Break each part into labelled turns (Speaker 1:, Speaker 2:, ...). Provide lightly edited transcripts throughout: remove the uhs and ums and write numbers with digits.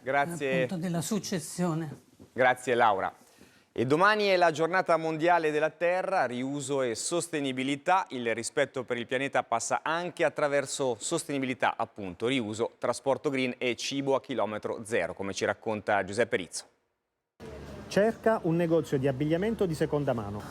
Speaker 1: Grazie.
Speaker 2: Appunto della successione.
Speaker 1: Grazie Laura. E domani è la giornata mondiale della terra, riuso e sostenibilità. Il rispetto per il pianeta passa anche attraverso sostenibilità, appunto, riuso, trasporto green e cibo a chilometro zero, come ci racconta Giuseppe Rizzo.
Speaker 3: Cerca un negozio di abbigliamento di seconda mano.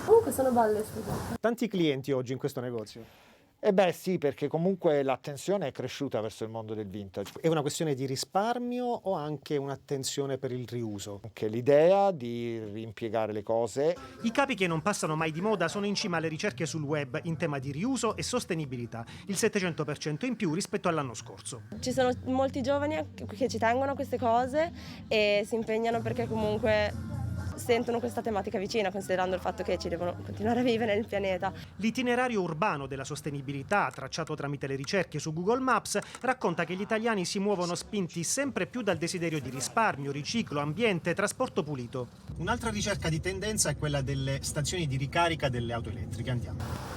Speaker 4: Comunque sono belle, scusa.
Speaker 3: Tanti clienti oggi in questo negozio.
Speaker 5: Eh beh sì, perché comunque l'attenzione è cresciuta verso il mondo del vintage.
Speaker 3: È una questione di risparmio o anche un'attenzione per il riuso?
Speaker 5: Anche l'idea di rimpiegare le cose.
Speaker 3: I capi che non passano mai di moda sono in cima alle ricerche sul web in tema di riuso e sostenibilità, il 700% in più rispetto all'anno scorso.
Speaker 4: Ci sono molti giovani che ci tengono a queste cose e si impegnano perché comunque sentono questa tematica vicina, considerando il fatto che ci devono continuare a vivere nel pianeta.
Speaker 3: L'itinerario urbano della sostenibilità, tracciato tramite le ricerche su Google Maps, racconta che gli italiani si muovono spinti sempre più dal desiderio di risparmio, riciclo, ambiente, trasporto pulito. Un'altra ricerca di tendenza è quella delle stazioni di ricarica delle auto elettriche. Andiamo.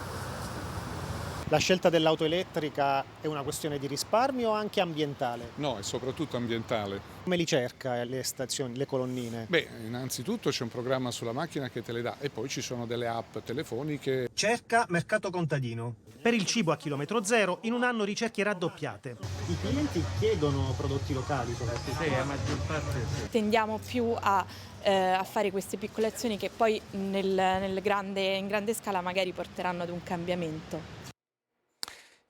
Speaker 3: La scelta dell'auto elettrica è una questione di risparmio o anche ambientale?
Speaker 6: No, è soprattutto ambientale.
Speaker 3: Come li cerca le stazioni, le colonnine?
Speaker 6: Beh, innanzitutto c'è un programma sulla macchina che te le dà e poi ci sono delle app telefoniche.
Speaker 3: Cerca mercato contadino. Per il cibo a chilometro zero in un anno ricerche raddoppiate. I clienti chiedono prodotti locali soprattutto?
Speaker 7: Sì, la maggior parte sì.
Speaker 8: Tendiamo più a fare queste piccole azioni che poi in grande scala magari porteranno ad un cambiamento.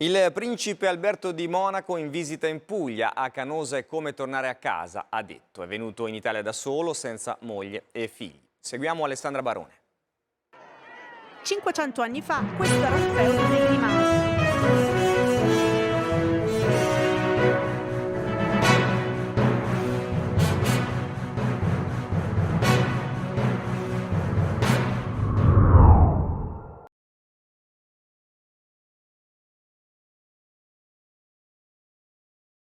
Speaker 1: Il principe Alberto di Monaco in visita in Puglia. A Canosa è come tornare a casa, ha detto. È venuto in Italia da solo, senza moglie e figli. Seguiamo Alessandra Barone.
Speaker 9: 500 anni fa questo era il feudo dei Grimani.